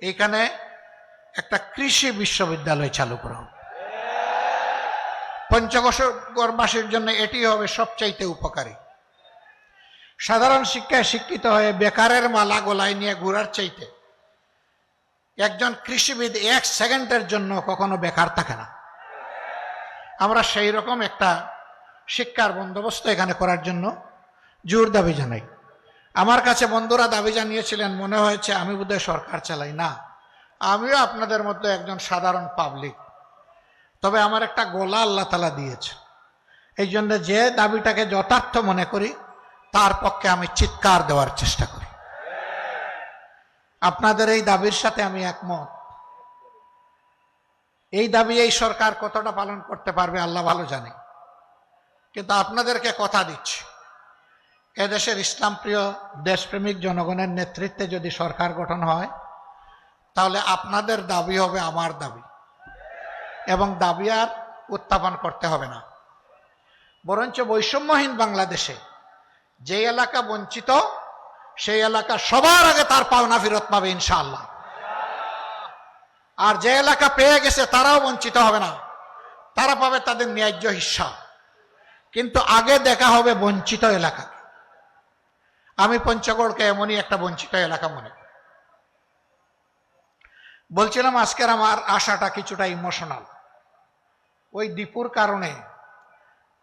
এইখানে একটা কৃষি বিশ্ববিদ্যালয় চালু করা হবে। পঞ্চগড়বাসীর জন্য এটি হবে সবচাইতে উপকারী। সাধারণ শিক্ষায় শিক্ষিত হয়ে বেকারের মালা গলায় নিয়ে ঘোরার চাইতে একজন কৃষিবিদ 1 সেকেন্ডের জন্য কখনো বেকার থাকে না। আমরা সেই রকম একটা শিক্ষার বন্দোবস্ত এখানে করার জন্য জোর দাবি জানাই। আমার কাছে বন্ধুরা দাবি জানিয়েছিলেন, মনে হয়েছে আমি বোধহয় সরকার চালাই। না, আমিও আপনাদের মধ্যে একজন সাধারণ পাবলিক। তবে আমার একটা গলা আল্লাহ তাআলা দিয়েছে, এই জন্য যে দাবিটাকে যথার্থ মনে করি তার পক্ষে আমি চিৎকার দেওয়ার চেষ্টা করি। আপনাদের এই দাবির সাথে আমি একমত। এই দাবি এই সরকার কতটা পালন করতে পারবে আল্লাহ ভালো জানে, কিন্তু আপনাদেরকে কথা দিচ্ছি, এদেশের ইসলাম প্রিয় দেশপ্রেমিক জনগণের নেতৃত্বে যদি সরকার গঠন হয় তাহলে আপনাদের দাবি হবে আমার দাবি, এবং দাবি আর উত্থাপন করতে হবে না। বরঞ্চ বৈষম্যহীন বাংলাদেশে যে এলাকা বঞ্চিত সেই এলাকা সবার আগে তার পাওনা ফেরত পাবে ইনশাআল্লাহ। আর যে এলাকা পেয়ে গেছে তারাও বঞ্চিত হবে না, তারা পাবে তাদের ন্যায্য হিস্সা। কিন্তু আগে দেখা হবে বঞ্চিত এলাকা। আমি পঞ্চগড়কে এমনই একটা বঞ্চিত এলাকা মনে করি। বলছিলাম আজকের আমার আশাটা কিছুটা ইমোশনাল। ওই দীপুর কারণে,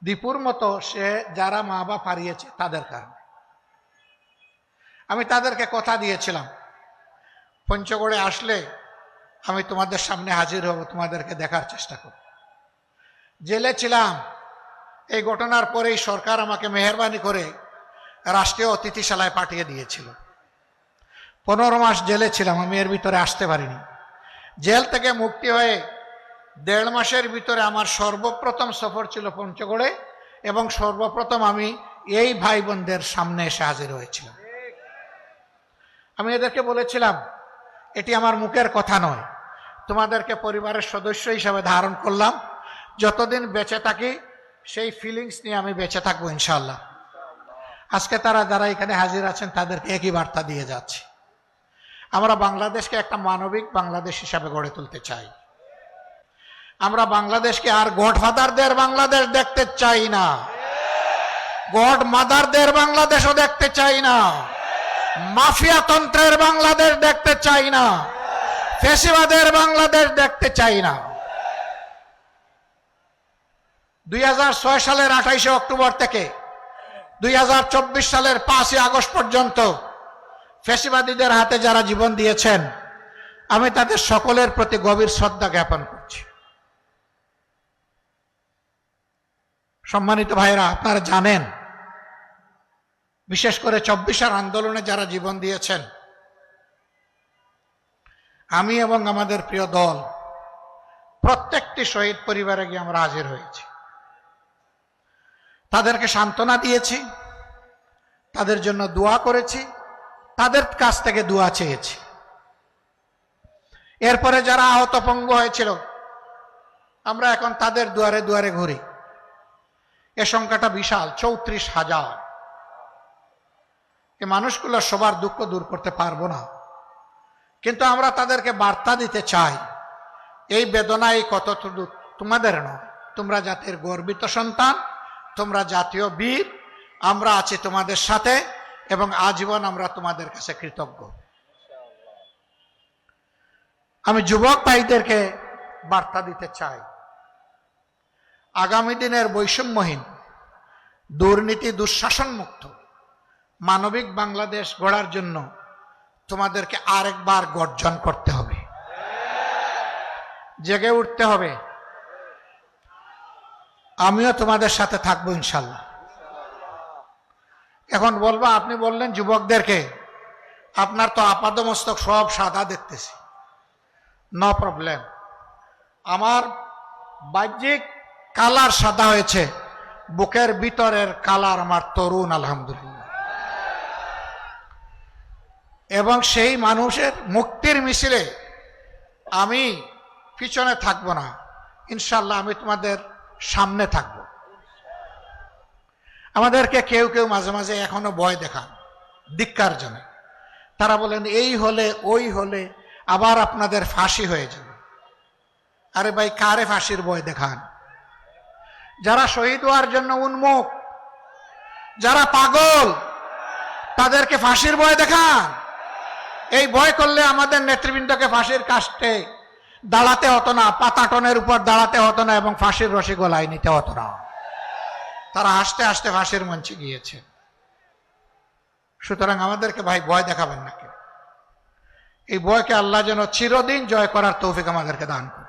দীপুর মতো সে যারা মা বাপ হারিয়েছে তাদের কারণে। আমি তাদেরকে কথা দিয়েছিলাম, পঞ্চগড়ে আসলে আমি তোমাদের সামনে হাজির হব, তোমাদেরকে দেখার চেষ্টা করব। জেলে ছিলাম, এই ঘটনার পরেই সরকার আমাকে মেহেরবানি করে রাষ্ট্রীয় অতিথিশালায় পাঠিয়ে দিয়েছিল। 15 মাস জেলে ছিলাম, আমি এর ভিতরে আসতে পারিনি। জেল থেকে মুক্তি হয়ে 1.5 মাসের ভিতরে আমার সর্বপ্রথম সফর ছিল পঞ্চগড়ে, এবং সর্বপ্রথম আমি এই ভাই বোনদের সামনে এসে হাজির হয়েছিলাম। আমি এদেরকে বলেছিলাম, এটি আমার মুখের কথা নয়, তোমাদেরকে পরিবারের সদস্য হিসাবে ধারণ করলাম। যতদিন বেঁচে থাকি সেই ফিলিংস নিয়ে আমি বেঁচে থাকবো ইনশাআল্লাহ। আজকে তারা যারা এখানে হাজির আছেন তাদেরকে একই বার্তা দিয়ে যাচ্ছি। আমরা বাংলাদেশকে একটা মানবিক বাংলাদেশ হিসাবে গড়ে তুলতে চাই। আমরা বাংলাদেশকে আর গডফাদারদের বাংলাদেশ দেখতে চাই না, গড মাদারদের বাংলাদেশও দেখতে চাই না, মাফিয়া তন্ত্রের বাংলাদেশ দেখতে চাই না, ফ্যাসিবাদের বাংলাদেশ দেখতে চাই না। 2006 সালের 28শে অক্টোবর থেকে 2024 সালের 5ই আগস্ট পর্যন্ত ফ্যাসিবাদীদের হাতে যারা জীবন দিয়েছেন, আমি তাদের সকলের প্রতি গভীর শ্রদ্ধা জ্ঞাপন করছি। সম্মানিত ভাইরা, আপনারা জানেন, বিশেষ করে 24 আন্দোলনে যারা জীবন দিয়েছেন, আমি এবং আমাদের প্রিয় দল প্রত্যেকটি শহীদ পরিবারে গিয়ে আমরা হাজির হয়েছি। তাদেরকে সান্ত্বনা দিয়েছি, তাদের জন্য দোয়া করেছি, তাদের কাছ থেকে দোয়া চেয়েছি। এরপরে যারা আহত পঙ্গু হয়েছিল, আমরা এখন তাদের দুয়ারে দুয়ারে ঘুরি। এ সংখ্যাটা বিশাল, 34,000। এই মানুষগুলো সবার দুঃখ দূর করতে পারবো না, কিন্তু আমরা তাদেরকে বার্তা দিতে চাই, এই বেদনা এই কতটুকু তোমাদের নয়, তোমরা জাতির গর্বিত সন্তান, তোমরা জাতীয় বীর, আমরা আছি তোমাদের সাথে, এবং আজীবন আমরা তোমাদের কাছে কৃতজ্ঞ। আমি যুবক ভাইদেরকে বার্তা দিতে চাই, আগামী দিনের বৈষম্যহীন, দুর্নীতি দুঃশাসন মুক্ত মানবিক বাংলাদেশ গড়ার জন্য তোমাদেরকে আরেকবার গর্জন করতে হবে, জেগে উঠতে হবে। আমিও তোমাদের সাথে থাকবো ইনশাল্লাহ। এখন বলবা, আপনি বললেন যুবকদেরকে, আপনার তো আপাদমস্তক সব সাদা দেখতেছি, নো প্রবলেম। আমার বাহ্যিক কালার সাদা হয়েছে, বুকের ভিতরের কালার আমার তরুণ, আলহামদুলিল্লাহ। এবং সেই মানুষের মুক্তির মিছিলে আমি পিছনে থাকবো না ইনশাল্লাহ, আমি তোমাদের সামনে থাকবো। আমাদেরকে কেউ কেউ মাঝে মাঝে এখনো ভয় দেখান ধিক্কার জন্য। তারা বলেন এই হলে ওই হলে আবার আপনাদের ফাঁসি হয়ে যাবে। আরে ভাই, কারে ফাঁসির ভয় দেখান? যারা শহীদ হওয়ার জন্য উন্মুখ, যারা পাগল, তাদেরকে ফাঁসির ভয় দেখান। এই ভয় করলে আমাদের নেতৃবৃন্দকে ফাঁসির কাস্টে দাঁড়াতে হতো না, পাতাটনের উপর দাঁড়াতে হতো না, এবং ফাঁসির রশি গলায় নিতে হতো না। তারা হাসতে হাসতে ফাঁসির মঞ্চে গিয়েছে। সুতরাং আমাদেরকে ভাই ভয় দেখাবেন না কেউ। এই ভয়কে আল্লাহ যেন চিরদিন জয় করার তৌফিক আমাদেরকে দান করে।